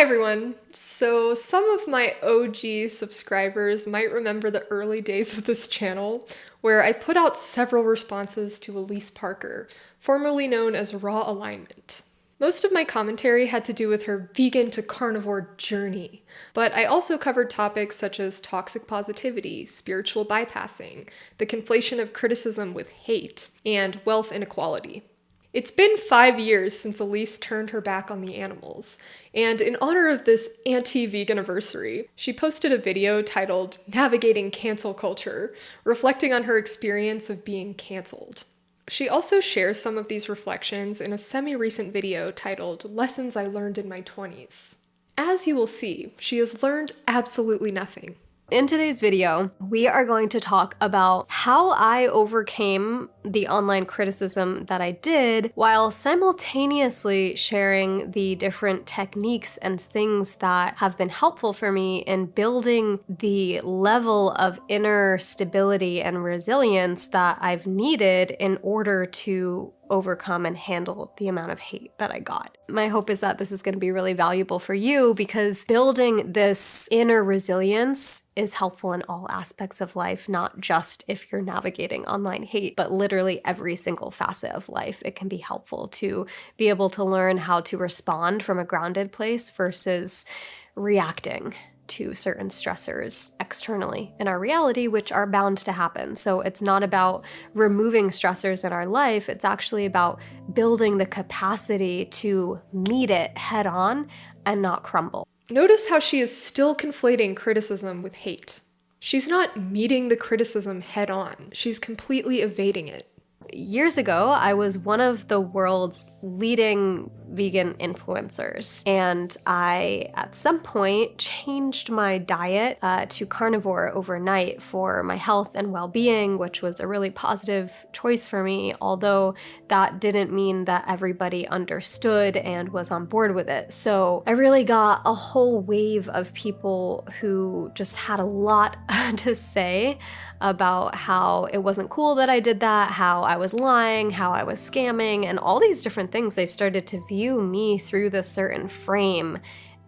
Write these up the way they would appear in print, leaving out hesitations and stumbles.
Hi everyone! So some of my OG subscribers might remember the early days of this channel where I put out several responses to Alyse Parker, formerly known as Raw Alignment. Most of my commentary had to do with her vegan to carnivore journey, but I also covered topics such as toxic positivity, spiritual bypassing, the conflation of criticism with hate, and wealth inequality. It's been 5 years since Alyse turned her back on the animals, and in honor of this anti-veganiversary, she posted a video titled Navigating Cancel Culture, reflecting on her experience of being canceled. She also shares some of these reflections in a semi-recent video titled Lessons I Learned in My 20s. As you will see, she has learned absolutely nothing. In today's video, we are going to talk about how I overcame the online criticism that I did while simultaneously sharing the different techniques and things that have been helpful for me in building the level of inner stability and resilience that I've needed in order to overcome and handle the amount of hate that I got. My hope is that this is going to be really valuable for you because building this inner resilience is helpful in all aspects of life, not just if you're navigating online hate, but literally every single facet of life. It can be helpful to be able to learn how to respond from a grounded place versus reacting to certain stressors externally in our reality, which are bound to happen. So it's not about removing stressors in our life, it's actually about building the capacity to meet it head on and not crumble. Notice how she is still conflating criticism with hate. She's not meeting the criticism head on, she's completely evading it. Years ago, I was one of the world's leading vegan influencers, and I, at some point, changed my diet to carnivore overnight for my health and well-being, which was a really positive choice for me, although that didn't mean that everybody understood and was on board with it. So I really got a whole wave of people who just had a lot to say about how it wasn't cool that I did that, how I was lying, how I was scamming, and all these different things. They started to view me through this certain frame,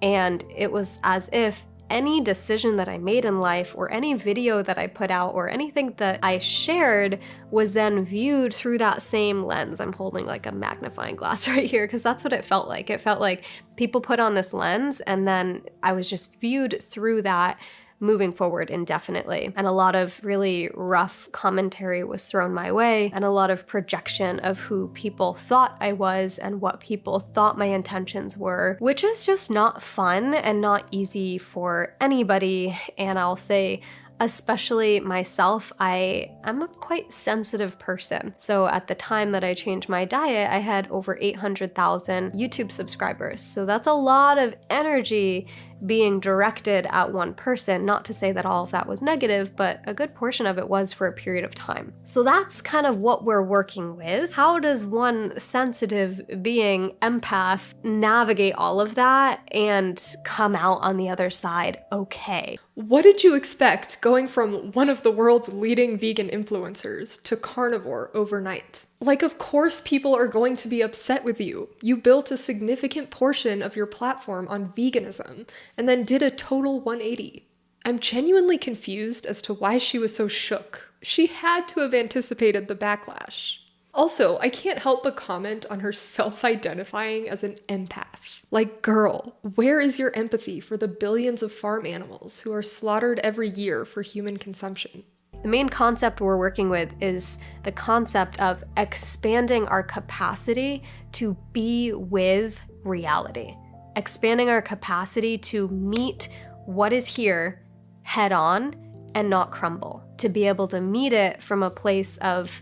and it was as if any decision that I made in life or any video that I put out or anything that I shared was then viewed through that same lens. I'm holding like a magnifying glass right here because that's what it felt like. It felt like people put on this lens and then I was just viewed through that moving forward indefinitely. And a lot of really rough commentary was thrown my way, and a lot of projection of who people thought I was and what people thought my intentions were, which is just not fun and not easy for anybody. And I'll say, especially myself, I am a quite sensitive person. So at the time that I changed my diet, I had over 800,000 YouTube subscribers. So that's a lot of energy being directed at one person. Not to say that all of that was negative, but a good portion of it was for a period of time. So that's kind of what we're working with. How does one sensitive being, empath, navigate all of that and come out on the other side okay? What did you expect going from one of the world's leading vegan influencers to carnivore overnight? Like, of course people are going to be upset with you. You built a significant portion of your platform on veganism and then did a total 180. I'm genuinely confused as to why she was so shook. She had to have anticipated the backlash. Also, I can't help but comment on her self-identifying as an empath. Like, girl, where is your empathy for the billions of farm animals who are slaughtered every year for human consumption? The main concept we're working with is the concept of expanding our capacity to be with reality. Expanding our capacity to meet what is here head on and not crumble. To be able to meet it from a place of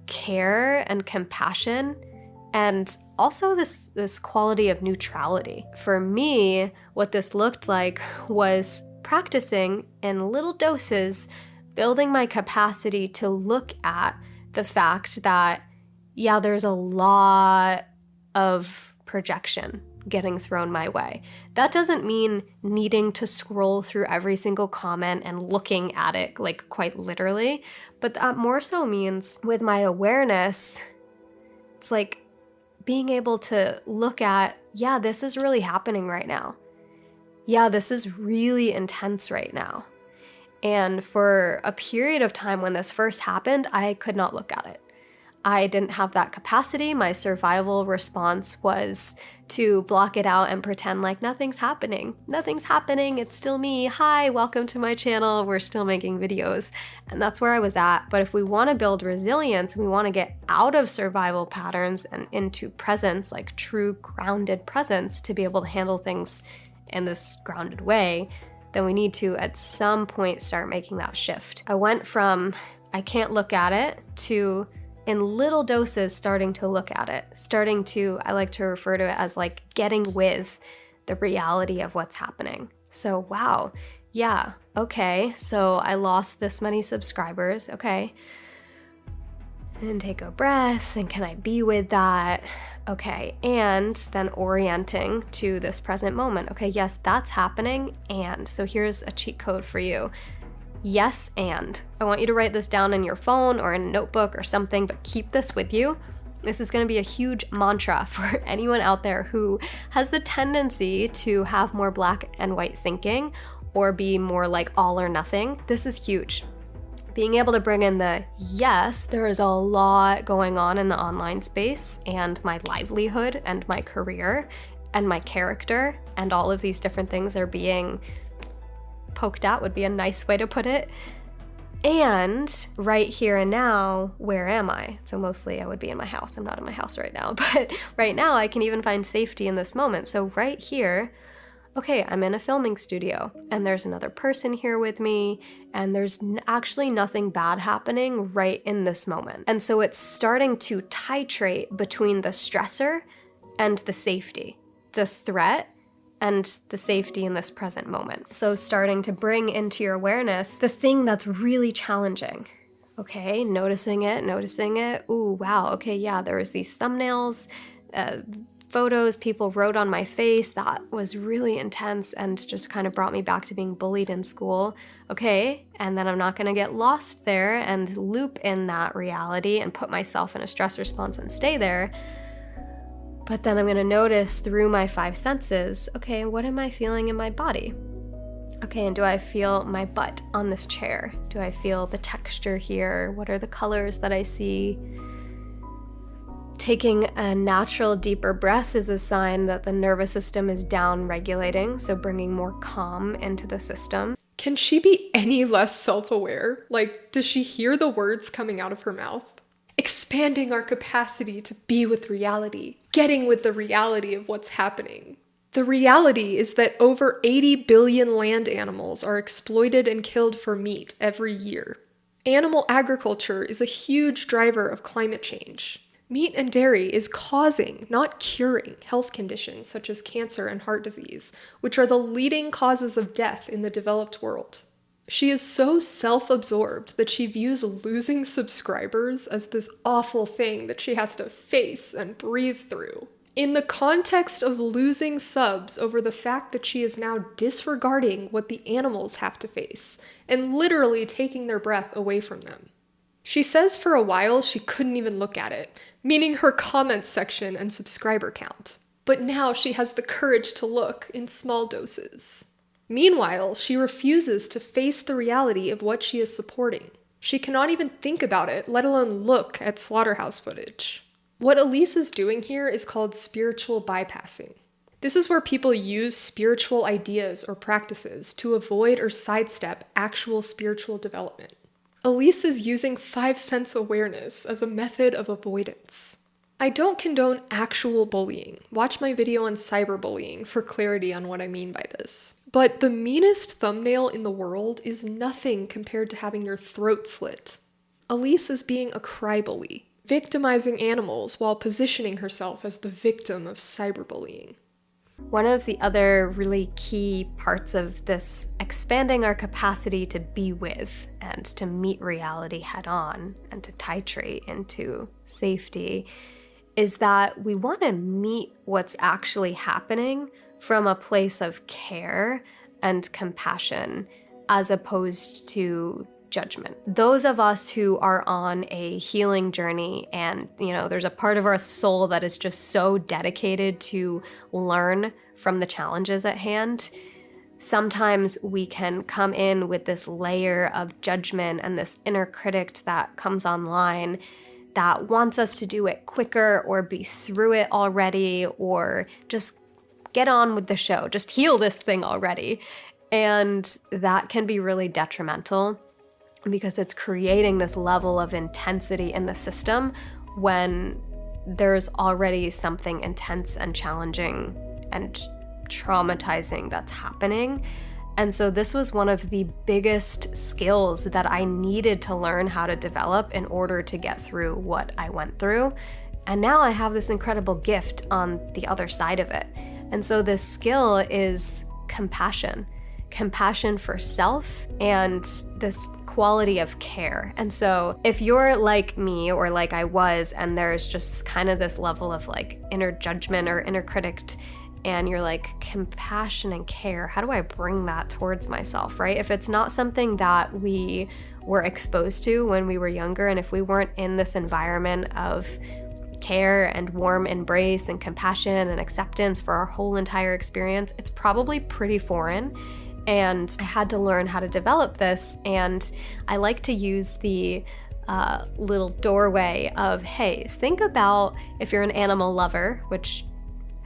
care and compassion, and also this quality of neutrality. For me, what this looked like was practicing in little doses, building my capacity to look at the fact that, yeah, there's a lot of projection getting thrown my way. That doesn't mean needing to scroll through every single comment and looking at it like quite literally, but that more so means with my awareness, it's like being able to look at, yeah, this is really happening right now. yeah, this is really intense right now. And for a period of time when this first happened, I could not look at it. I didn't have that capacity. My survival response was to block it out and pretend like nothing's happening. Nothing's happening. It's still me. Hi, welcome to my channel. We're still making videos. And that's where I was at. But if we want to build resilience and we want to get out of survival patterns and into presence, like true grounded presence, to be able to handle things in this grounded way, then we need to at some point start making that shift. I went from I can't look at it to in little doses starting to look at it, starting to, I like to refer to it as like getting with the reality of what's happening. So, wow, yeah, okay, so I lost this many subscribers, okay. And take a breath, and can I be with that? Okay, and then orienting to this present moment. Okay, yes, that's happening, and so here's a cheat code for you. Yes, and. I want you to write this down in your phone or in a notebook or something, but keep this with you. This is going to be a huge mantra for anyone out there who has the tendency to have more black and white thinking or be more like all or nothing. This is huge. Being able to bring in the yes, there is a lot going on in the online space, and my livelihood and my career and my character and all of these different things are being poked at would be a nice way to put it. And right here and now, where am I? So mostly I would be in my house. I'm not in my house right now, but right now I can even find safety in this moment. So right here, okay, I'm in a filming studio and there's another person here with me and there's actually nothing bad happening right in this moment. And so it's starting to titrate between the stressor and the safety, the threat and the safety in this present moment. So starting to bring into your awareness the thing that's really challenging. Okay, noticing it. Ooh, wow, okay, yeah, there was these thumbnails, photos people wrote on my face that was really intense and just kind of brought me back to being bullied in school. Okay, and then I'm not gonna get lost there and loop in that reality and put myself in a stress response and stay there. But then I'm gonna notice through my 5 senses, okay, what am I feeling in my body? Okay, and do I feel my butt on this chair? Do I feel the texture here? What are the colors that I see? Taking a natural, deeper breath is a sign that the nervous system is down regulating, so bringing more calm into the system. Can she be any less self-aware? Like, does she hear the words coming out of her mouth? Expanding our capacity to be with reality, getting with the reality of what's happening. The reality is that over 80 billion land animals are exploited and killed for meat every year. Animal agriculture is a huge driver of climate change. Meat and dairy is causing, not curing, health conditions such as cancer and heart disease, which are the leading causes of death in the developed world. She is so self-absorbed that she views losing subscribers as this awful thing that she has to face and breathe through. In the context of losing subs over the fact that she is now disregarding what the animals have to face and literally taking their breath away from them. She says for a while she couldn't even look at it, meaning her comments section and subscriber count. But now she has the courage to look in small doses. Meanwhile, she refuses to face the reality of what she is supporting. She cannot even think about it, let alone look at slaughterhouse footage. What Alyse is doing here is called spiritual bypassing. This is where people use spiritual ideas or practices to avoid or sidestep actual spiritual development. Alyse is using 5 sense awareness as a method of avoidance. I don't condone actual bullying. Watch my video on cyberbullying for clarity on what I mean by this. But the meanest thumbnail in the world is nothing compared to having your throat slit. Alyse is being a crybully, victimizing animals while positioning herself as the victim of cyberbullying. One of the other really key parts of this expanding our capacity to be with and to meet reality head on and to titrate into safety is that we want to meet what's actually happening from a place of care and compassion as opposed to judgment. Those of us who are on a healing journey and, there's a part of our soul that is just so dedicated to learn from the challenges at hand, Sometimes we can come in with this layer of judgment and this inner critic that comes online that wants us to do it quicker or be through it already or just get on with the show, just heal this thing already. And that can be really detrimental because it's creating this level of intensity in the system when there's already something intense and challenging and traumatizing that's happening. And so this was one of the biggest skills that I needed to learn how to develop in order to get through what I went through. And now I have this incredible gift on the other side of it. And so this skill is compassion for self and this quality of care. And so if you're like me or like I was, and there's just kind of this level of like inner judgment or inner critic, and you're like, compassion and care, how do I bring that towards myself, right? If it's not something that we were exposed to when we were younger, and if we weren't in this environment of care and warm embrace and compassion and acceptance for our whole entire experience, it's probably pretty foreign. And I had to learn how to develop this. And I like to use the little doorway of, hey, think about if you're an animal lover, which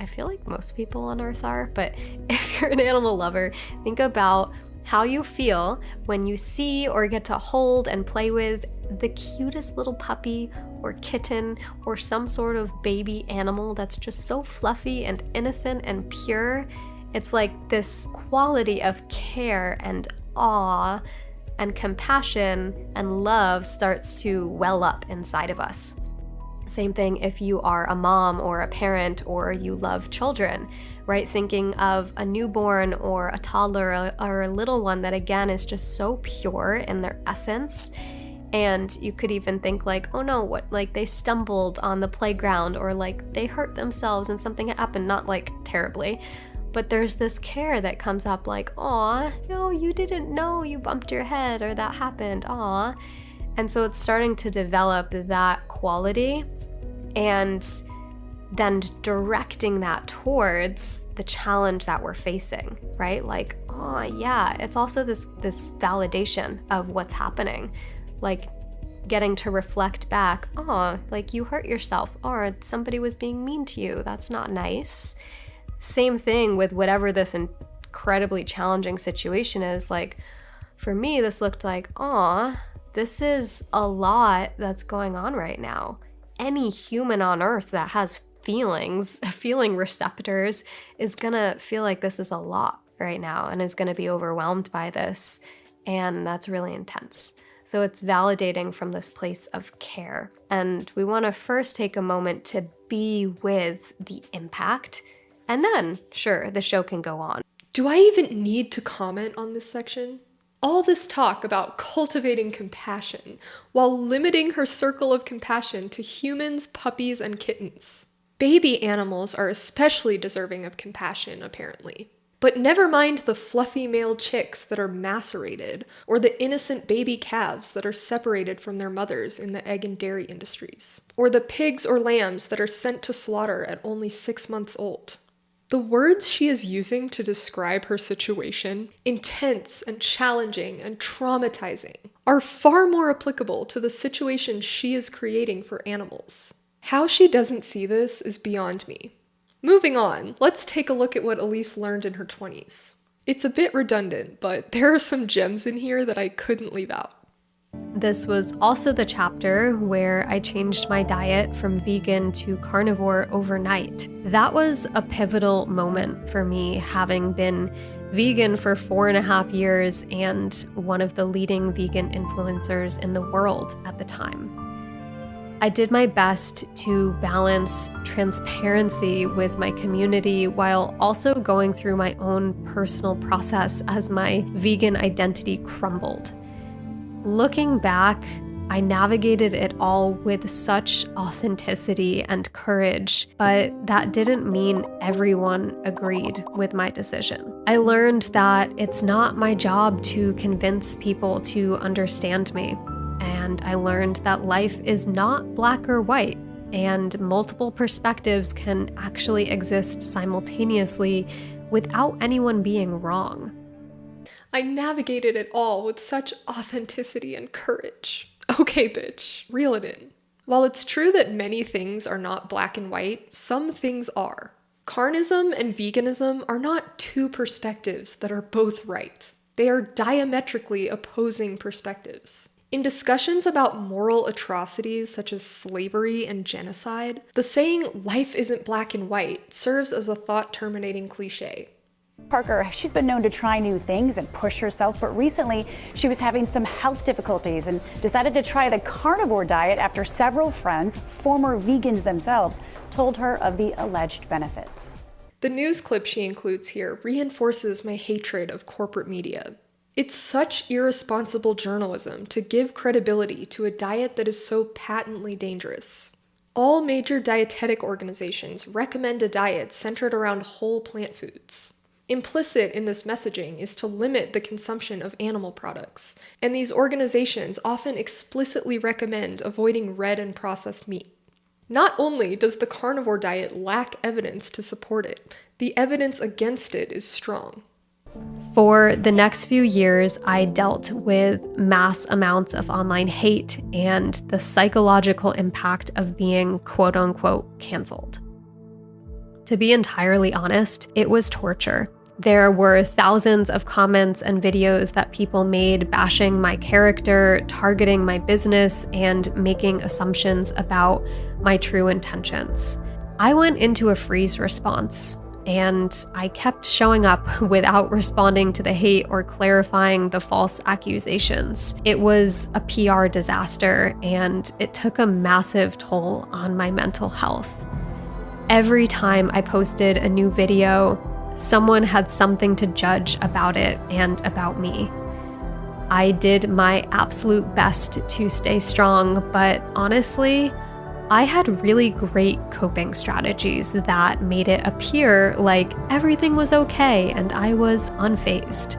I feel like most people on Earth are, but if you're an animal lover, think about how you feel when you see or get to hold and play with the cutest little puppy or kitten or some sort of baby animal that's just so fluffy and innocent and pure. It's like this quality of care and awe and compassion and love starts to well up inside of us. Same thing if you are a mom or a parent or you love children, right? Thinking of a newborn or a toddler or a little one that again is just so pure in their essence. And you could even think like, oh no, what, like they stumbled on the playground or like they hurt themselves and something happened, not like terribly. But there's this care that comes up like, aw, no, you didn't know you bumped your head or that happened, aw. And so it's starting to develop that quality and then directing that towards the challenge that we're facing, right? Like, oh yeah, it's also this validation of what's happening. Like getting to reflect back, oh, like you hurt yourself or somebody was being mean to you. That's not nice. Same thing with whatever this incredibly challenging situation is. Like for me, this looked like, aw, this is a lot that's going on right now. Any human on earth that has feeling receptors is gonna feel like this is a lot right now and is gonna be overwhelmed by this. And that's really intense. So it's validating from this place of care. And we wanna first take a moment to be with the impact. And then, sure, the show can go on. Do I even need to comment on this section? All this talk about cultivating compassion while limiting her circle of compassion to humans, puppies, and kittens. Baby animals are especially deserving of compassion, apparently. But never mind the fluffy male chicks that are macerated, or the innocent baby calves that are separated from their mothers in the egg and dairy industries, or the pigs or lambs that are sent to slaughter at only 6 months old. The words she is using to describe her situation, intense and challenging and traumatizing, are far more applicable to the situation she is creating for animals. How she doesn't see this is beyond me. Moving on, let's take a look at what Alyse learned in her 20s. It's a bit redundant, but there are some gems in here that I couldn't leave out. This was also the chapter where I changed my diet from vegan to carnivore overnight. That was a pivotal moment for me, having been vegan for 4.5 years and one of the leading vegan influencers in the world at the time. I did my best to balance transparency with my community while also going through my own personal process as my vegan identity crumbled. Looking back, I navigated it all with such authenticity and courage, but that didn't mean everyone agreed with my decision. I learned that it's not my job to convince people to understand me, and I learned that life is not black or white, and multiple perspectives can actually exist simultaneously without anyone being wrong. I navigated it all with such authenticity and courage. Okay, bitch, reel it in. While it's true that many things are not black and white, some things are. Carnism and veganism are not two perspectives that are both right. They are diametrically opposing perspectives. In discussions about moral atrocities such as slavery and genocide, the saying, "life isn't black and white," serves as a thought-terminating cliche. Parker, she's been known to try new things and push herself, but recently she was having some health difficulties and decided to try the carnivore diet after several friends, former vegans themselves, told her of the alleged benefits. The news clip she includes here reinforces my hatred of corporate media. It's such irresponsible journalism to give credibility to a diet that is so patently dangerous. All major dietetic organizations recommend a diet centered around whole plant foods. Implicit in this messaging is to limit the consumption of animal products, and these organizations often explicitly recommend avoiding red and processed meat. Not only does the carnivore diet lack evidence to support it, the evidence against it is strong. For the next few years, I dealt with mass amounts of online hate and the psychological impact of being quote unquote canceled. To be entirely honest, it was torture. There were thousands of comments and videos that people made bashing my character, targeting my business, and making assumptions about my true intentions. I went into a freeze response, and I kept showing up without responding to the hate or clarifying the false accusations. It was a PR disaster, and it took a massive toll on my mental health. Every time I posted a new video, someone had something to judge about it and about me. I did my absolute best to stay strong, but honestly, I had really great coping strategies that made it appear like everything was okay and I was unfazed.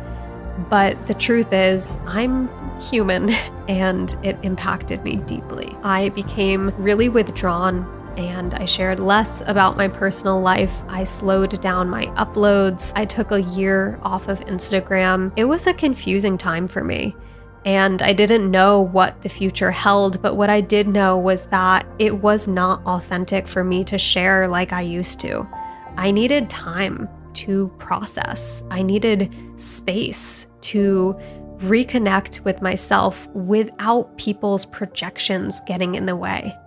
But the truth is, I'm human and it impacted me deeply. I became really withdrawn and I shared less about my personal life. I slowed down my uploads. I took a year off of Instagram. It was a confusing time for me, and I didn't know what the future held, but what I did know was that it was not authentic for me to share like I used to. I needed time to process. I needed space to reconnect with myself without people's projections getting in the way.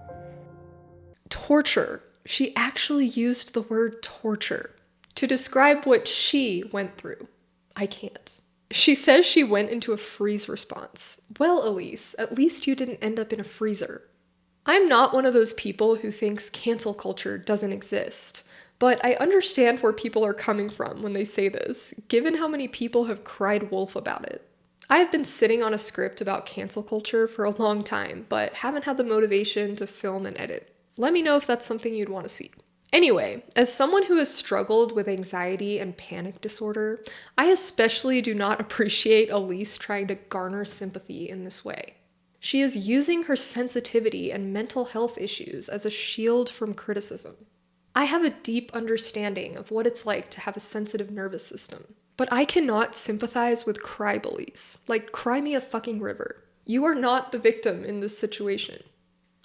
Torture. She actually used the word torture to describe what she went through. I can't. She says she went into a freeze response. Well, Alyse, at least you didn't end up in a freezer. I'm not one of those people who thinks cancel culture doesn't exist, but I understand where people are coming from when they say this, given how many people have cried wolf about it. I have been sitting on a script about cancel culture for a long time, but haven't had the motivation to film and edit. Let me know if that's something you'd want to see. Anyway, as someone who has struggled with anxiety and panic disorder, I especially do not appreciate Alyse trying to garner sympathy in this way. She is using her sensitivity and mental health issues as a shield from criticism. I have a deep understanding of what it's like to have a sensitive nervous system, but I cannot sympathize with cry bullies. Like, cry me a fucking river. You are not the victim in this situation.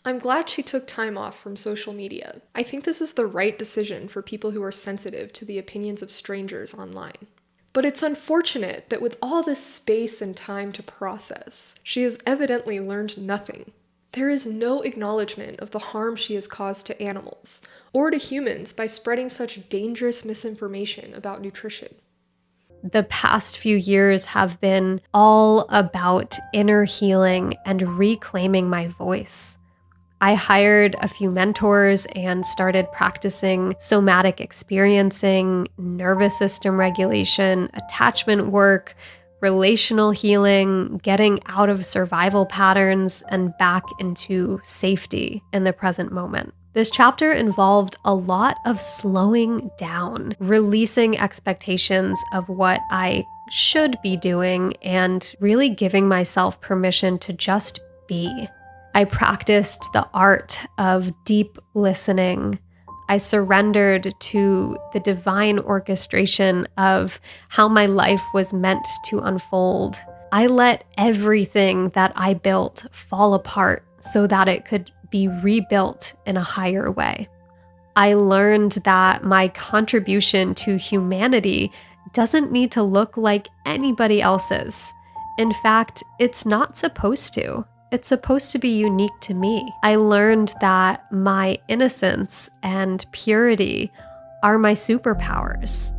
I'm glad she took time off from social media. I think this is the right decision for people who are sensitive to the opinions of strangers online. But it's unfortunate that with all this space and time to process, she has evidently learned nothing. There is no acknowledgement of the harm she has caused to animals, or to humans by spreading such dangerous misinformation about nutrition. The past few years have been all about inner healing and reclaiming my voice. I hired a few mentors and started practicing somatic experiencing, nervous system regulation, attachment work, relational healing, getting out of survival patterns and back into safety in the present moment. This chapter involved a lot of slowing down, releasing expectations of what I should be doing, and really giving myself permission to just be. I practiced the art of deep listening, I surrendered to the divine orchestration of how my life was meant to unfold. I let everything that I built fall apart so that it could be rebuilt in a higher way. I learned that my contribution to humanity doesn't need to look like anybody else's. In fact, it's not supposed to. It's supposed to be unique to me. I learned that my innocence and purity are my superpowers.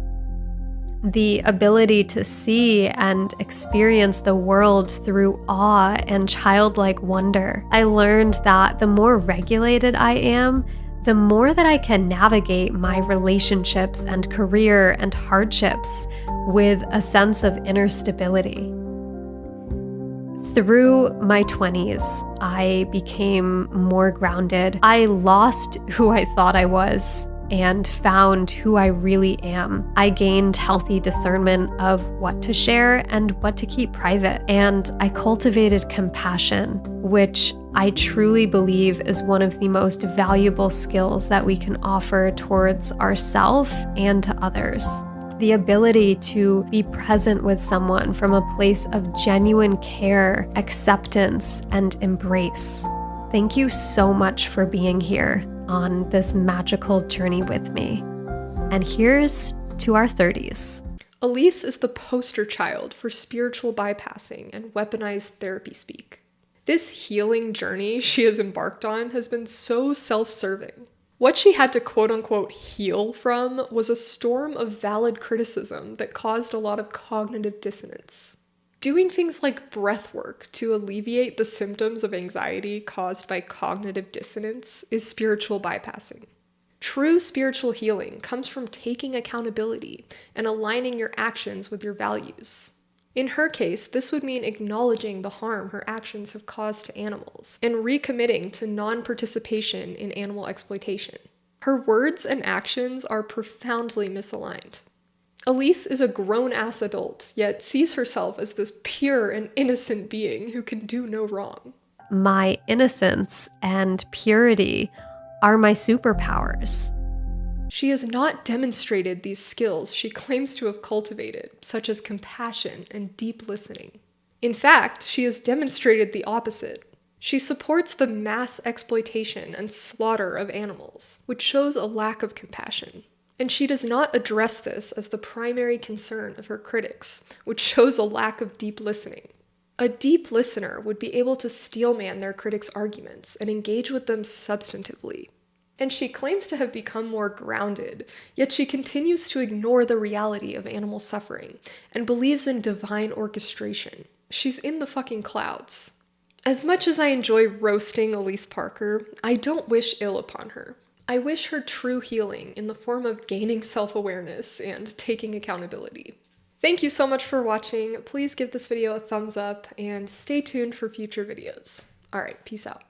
The ability to see and experience the world through awe and childlike wonder. I learned that the more regulated I am, the more that I can navigate my relationships and career and hardships with a sense of inner stability. Through my 20s, I became more grounded. I lost who I thought I was and found who I really am. I gained healthy discernment of what to share and what to keep private. And I cultivated compassion, which I truly believe is one of the most valuable skills that we can offer towards ourselves and to others. The ability to be present with someone from a place of genuine care, acceptance, and embrace. Thank you so much for being here on this magical journey with me. And here's to our 30s. Alyse is the poster child for spiritual bypassing and weaponized therapy speak. This healing journey she has embarked on has been so self-serving. What she had to quote-unquote heal from was a storm of valid criticism that caused a lot of cognitive dissonance. Doing things like breath work to alleviate the symptoms of anxiety caused by cognitive dissonance is spiritual bypassing. True spiritual healing comes from taking accountability and aligning your actions with your values. In her case, this would mean acknowledging the harm her actions have caused to animals and recommitting to non-participation in animal exploitation. Her words and actions are profoundly misaligned. Alyse is a grown-ass adult, yet sees herself as this pure and innocent being who can do no wrong. My innocence and purity are my superpowers. She has not demonstrated these skills she claims to have cultivated, such as compassion and deep listening. In fact, she has demonstrated the opposite. She supports the mass exploitation and slaughter of animals, which shows a lack of compassion. And she does not address this as the primary concern of her critics, which shows a lack of deep listening. A deep listener would be able to steelman their critics' arguments and engage with them substantively. And she claims to have become more grounded, yet she continues to ignore the reality of animal suffering and believes in divine orchestration. She's in the fucking clouds. As much as I enjoy roasting Alyse Parker, I don't wish ill upon her. I wish her true healing in the form of gaining self-awareness and taking accountability. Thank you so much for watching. Please give this video a thumbs up and stay tuned for future videos. All right, peace out.